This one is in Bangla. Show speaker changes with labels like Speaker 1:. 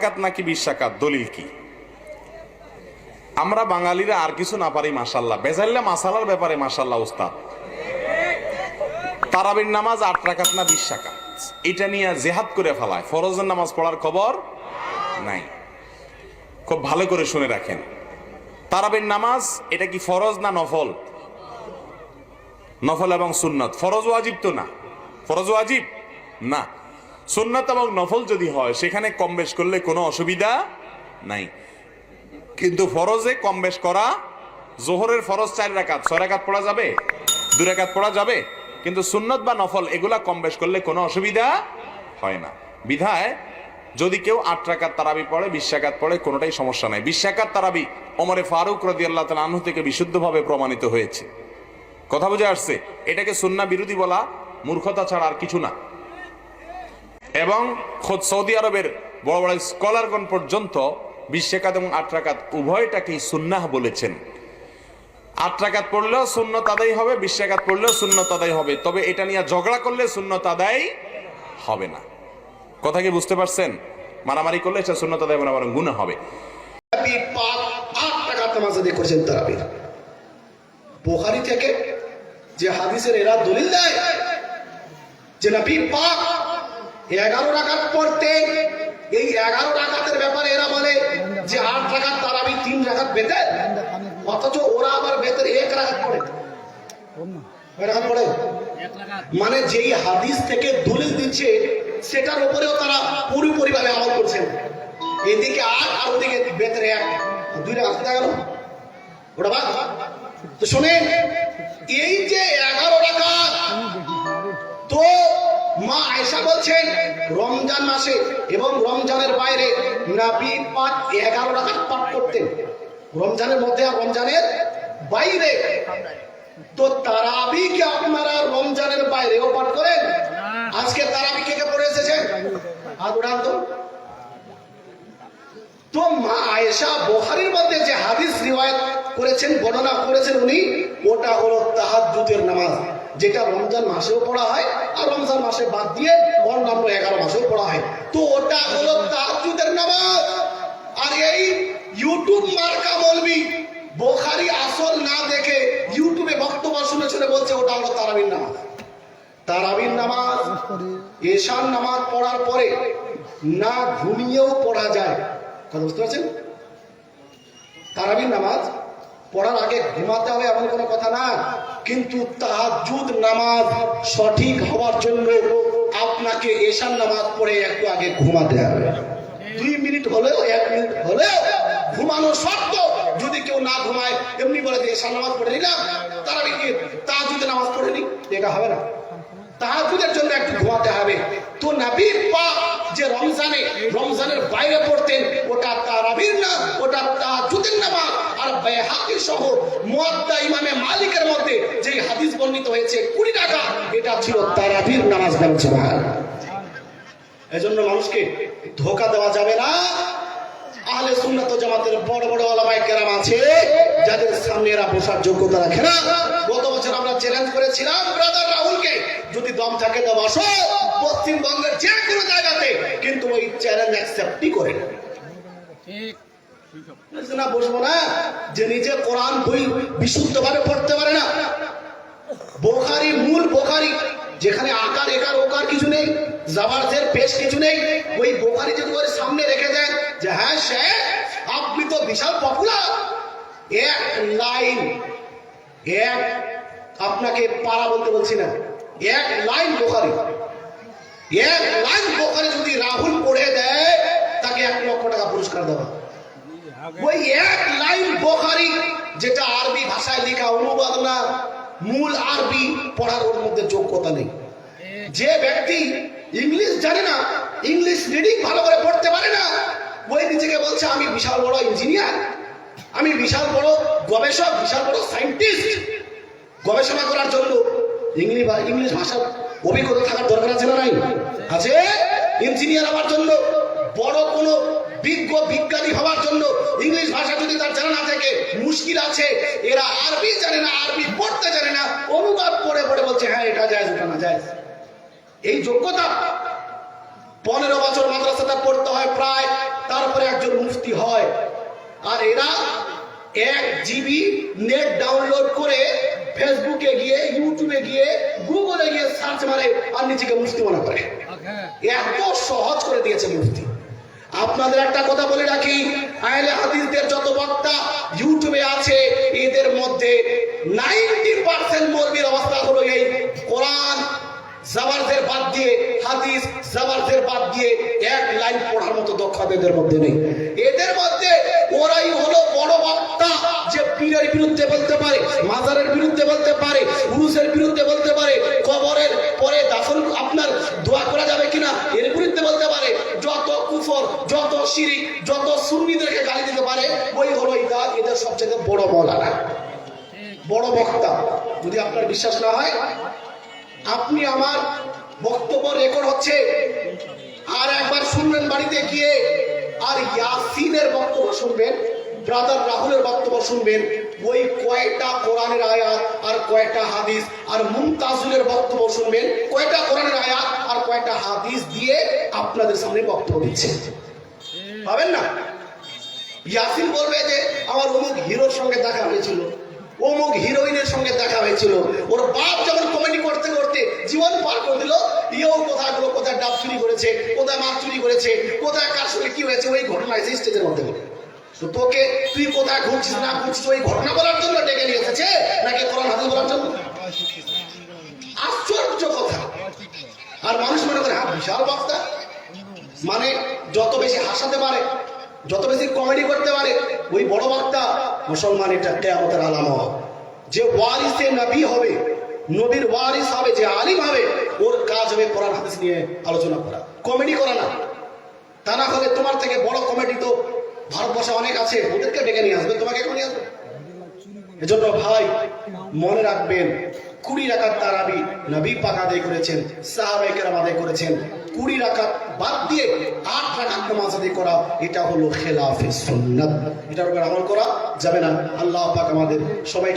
Speaker 1: রাকাত নাকি 20 রাকাত, দলিল কি? আমরা বাঙালিরা আর কিছু না পারি মাশাআল্লাহ, বেজাল্লা মাসালার ব্যাপারে মাশাআল্লাহ উস্তাদ। তারাবির নামাজ 8 রাকাত না 20 রাকাত, এটা নিয়ে জেহাদ করে ফেলায়। ফরজের নামাজ পড়ার খবর নাই। খুব ভালো করে শুনে রাখেন, তারাবির নামাজ এটা কি ফরজ না নফল? নফল এবং সুন্নত। ফরজ ওয়াজিব তো না, ফরজ ওয়াজিব না। সুন্নত এবং নফল যদি হয় সেখানে কম বেশ করলে কোনো অসুবিধা নাই, কিন্তু ফরজে কম বেশ করা, জোহরের ফরজ 4 রাকাত, 6 রাকাত পড়া যাবে, 2 রাকাত পড়া যাবে, কিন্তু সুন্নত বা নফল এগুলা কম বেশ করলে কোনো অসুবিধা হয় না। বিধায় যদি কেউ 8 রাকাত তারাবি পড়ে, 20 রাকাত পড়ে, কোনোটাই সমস্যা নাই। 20 রাকাত তারাবি ওমরে ফারুক রাদিয়াল্লাহু তাআলা আনহু থেকে বিশুদ্ধভাবে প্রমাণিত হয়েছে। কথা বুঝে আসছে? এটাকে সুন্নাহ বিরোধী বলা মূর্খতা ছাড়া আর কিছু না। এবং খোদ সৌদি আরবের বড় বড় স্কলারগণ পর্যন্ত 20 রাকাত এবং 8 রাকাত উভয়টাকেই সুন্নাহ বলেছেন। 8 রাকাত পড়লেও সুন্নত আদায় হবে, 20 রাকাত পড়লেও সুন্নত আদায় হবে, তবে এটা নিয়ে ঝগড়া করলে সুন্নত আদায় হবে না। কথা কি বুঝতে পারছেন? মারামারি করলে এটা সুন্নত আদায় হবে না, বরং গুনাহ হবে।
Speaker 2: নবী পাক 8 রাকাত নামাজ আদায় করেছেন তারাবি। বুখারী থেকে যে হাদিসের এরা দলিল দেয় যে নবী পাক 11 রাকাত পড়তেন, এই 11 রাকাতের ব্যাপারে এরা বলে যে 8 রাকাত তারাবি 3 রাকাত বেতের, অথচ ওরা আবার বেতের 1 রাকাত পড়ে। কয় রাকাত পড়ে? মানে যেই হাদিস থেকে দলিল দিচ্ছে সেটার উপরেও তারা পুরোপুরিভাবে আমল করছেন। এদিকে 8 আর ওদিকে বেতের 1, 2 রাকাত হয়ে গেল, ওটা বাদ। তো শুনেন, এই যে 11 রাকাত, তো মা আয়েশা বলছেন রমজান মাসে এবং রমজানের বাইরে নবী পাক 11 রাকাত পাঠ করতেন, রমজানের মধ্যে আর রমজানের বাইরে। তো তারাবি কি আপনারা রমজানের বাইরেও পাঠ করেন? আজকে তারাবি কে কে পড়ে এসেছেন? হাত উঠান তো। তো মা আয়েশা বুখারীর মধ্যে যে হাদিস রিওয়ায়াত করেছেন, বর্ণনা করেছেন উনি, ওটা হলো তাহাজ্জুদের নামাজ, যেটা রমজান মাসেও পড়া হয় আর রমজান মাসে বাদ দিয়ে অন্যান্য 11 মাসেও পড়া হয়। তো ওটা হলো তাহাজ্জুদের নামাজ। আর এই ইউটিউব মার্কা মৌলবি বুখারী আসল না দেখে ইউটিউবে বক্তব্য শুনে শুনে বলছে ওটা হলো তারাবির নামাজ। তারাবির নামাজ এশার নামাজ পড়ার পরে না ঘুমিয়েও পড়া যায়। কথা বুঝতে পারছেন? তারাবির নামাজ পড়ার আগে ঘুমাতে হবে এমন কোনো কথা না, কিন্তু তাহাজ্জুদ নামাজ সঠিক হওয়ার জন্য আপনাকে এশার নামাজ পড়ে একটু আগে ঘুমাতে হবে। 2 মিনিট হলেও 1 মিনিট হলেও ঘুমানো শর্ত। যদি কেউ না ঘুমায় এমনি বলে যে এশার নামাজ পড়ে নিলাম, তারাবি কি তাহাজ্জুদের নামাজ পড়ে নি, এটা হবে না। তাহাজ্জুদের জন্য একটু ঘুমাতে হবে। তো নবী পাক যে রমজানের বাইরে পড়তেন, ওটা তারাবির না, ওটা তাহাজ্জুদের নামাজ। আর বাইহাকী সহ মুয়াত্তা ইমামে মালিকের মধ্যে যে হাদিস বর্ণিত হয়েছে 20 টাকা, এটা ছিল তারাবির নামাজ। বলছে এজন্য মানুষকে ধোঁকা দেওয়া যাবে না। আহলে সুন্নাত ওয়াল জামাতের বড় বড় উলামায়ে কেরাম আছে যাদের সামনে এরা বসার যোগ্যতা রাখে না। গত বছর আমরা চ্যালেঞ্জ করেছিলাম ব্রাদার রাহুলকে, যদি দম থাকে তো বসো পশ্চিমবঙ্গের যে কোনো জায়গাতে, কিন্তু ওই চ্যালেঞ্জ অ্যাকসেপ্টই করে না। ঠিক না, বসবো না। যে নিজে কোরআন বই বিশুদ্ধভাবে পড়তে পারে না, বুখারী মূল বুখারী যেখানে আকার একার ওকার কিছু নেই, জাবারদের পেশ কিছু নেই, ওই বুখারী যদি ওর সামনে রেখে দেন যে হ্যাঁ শেখ আপনি তো বিশাল পপুলার, এক লাইন, এক আপনাকে পারা বলতে বলছি না, 1 লাইন বুখারী, 1 লাইন বুখারী যদি রাহুল পড়ে দেয় তাকে 1 লক্ষ টাকা পুরস্কার দেওয়া। ওই 1 লাইন বুখারী যেটা আরবি ভাষায় লেখা, অনুবাদ না, মূল আরবি পড়ার ওর মধ্যে যোগ্যতা নেই। যে ব্যক্তি ইংলিশ জানে না, ইংলিশ রিডিং ভালো করে পড়তে পারে না, ওই নিজেকে বলছে আমি বিশাল বড় ইঞ্জিনিয়ার, আমি বিশাল বড় গবেষক, বিশাল বড় সায়েন্টিস্ট। গবেষণা করার জন্য ইংলিশ ভাষার অভিজ্ঞতা থাকার দরকার আছে না? নাই? আছে। ইঞ্জিনিয়ার হওয়ার জন্য, বড় কোনো বিজ্ঞ বিজ্ঞানী হওয়ার জন্য ইংলিশ ভাষা যদি তার জানা না থাকে মুশকিল আছে। এরা আরবি জানে না, আরবি পড়তে জানে না, অনুবাদ পড়ে পড়ে বলছে হ্যাঁ এটা জায়েজ ওটা না জায়েজ। এই যোগ্যতা 15 বছর মাদ্রাসাটা পড়তে হয় প্রায়, তার মুফতি হয়, আর এরা 1 জিবি নেট ডাউনলোড করে ফেসবুকে গিয়ে, ইউটিউবে গিয়ে, গুগলে গিয়ে সার্চ মারে আর নিজেকে মুফতি মনে করে। এত সহজ করে দিয়েছে মুফতি। আপনাদের একটা কথা বলে রাখি, আহলে হাদিসদের যত বক্তা ইউটিউবে আছে, এদের মধ্যে 90% মৌলবীর অবস্থা হলো এই কোরআন জাবারদের বাদ দিয়ে, হাদিস জাবারদের বাদ দিয়ে 1 লাইন পড়ার মতো দক্ষতা এদের মধ্যে নেই। এদের মধ্যে ওরাই হলো বড় বক্তা, যে পীরের বিরুদ্ধে বলতে পারে, মাজারের বিরুদ্ধে বলতে পারে, উরুসের বিরুদ্ধে বলতে পারে, কবরের পরে দাফন আপনার দোয়া করা যাবে কিনা এর বিরুদ্ধে বলতে পারে, যত কুফর, যত শিরিক, যত সুন্নিদেরকে গালি দিতে পারে, ওই হলো এদের সবচেয়ে বড় মাওলানা, বড় বক্তা। যদি আপনার বিশ্বাস না হয়, আপনি আমার বক্তব্য রেকর্ড হচ্ছে, আর একবার শুনবেন বাড়িতে গিয়ে, আর ইয়াসিনের বক্তব্য শুনবেন, ব্রাদার রাহুলের বক্তব্য শুনবেন, ওই কয়েকটা কোরআনের আয়াত আর কয়েকটা হাদিস, আর মুমতাজুলের বক্তব্য শুনবেন, কয়েকটা কোরআনের আয়াত আর কয়েকটা হাদিস দিয়ে আপনাদের সামনে বক্তব্য দিচ্ছে, পাবেন না? ইয়াসিন বলবে যে আমার অমুক হিরোর সঙ্গে দেখা হয়েছিল, অমুক হিরোইনের সঙ্গে দেখা হয়েছিল, ওর বাপ যখন কমেডি করতে করতে জীবন পার করে দিল, ইয়েও কোথাগুলো, কোথায় ডাব চুরি করেছে, কোথায় মাছ চুরি করেছে, কোথায় কার সঙ্গে কি হয়েছে, ওই ঘটনা এসে স্টেজের মধ্যে বলে। তো তোকে তুই কোথায় ঘুরছিস না ঘুরছিস ওই ঘটনা বলার জন্য ডেকে নিয়ে এসেছে, নাকি কোরআন হাদিস বলার জন্য? আশ্চর্য কথা। আর মানুষ মনে করে হ্যাঁ বিশাল বক্তা, মানে যত বেশি হাসাতে পারে, যত বেশি কমেডি করতে পারে, ওই বড় বক্তা। মুসলমান এটা কিয়ামতের আলামত। যে ওয়ারিসে নবী হবে, নবীর ওয়ারিস হবে, যে আলিম হবে, ওর কাজ হবে কোরআন হাদিস নিয়ে আলোচনা করা, কমেডি করা না। তা না হলে তোমার থেকে বড় কমেডি তো ভারতবর্ষে অনেক আছে, ওদেরকে ডেকে নিয়ে আসবে, তোমাকে কেন নিয়ে আসবে? এজন্য ভাই মনে রাখবেন, 20 রাকাত তারাবি নবী পাক আদায় করেছেন, সাহাবায়ে কেরাম আদায় করেছেন। 20 রাকাত বাদ দিয়ে 8 রাকাত নামাজ আদায় করা, এটা হলো খেলাফে সুন্নাত। এটার উপর আমল করা যাবে না। আল্লাহ পাক আমাদের সবাইকে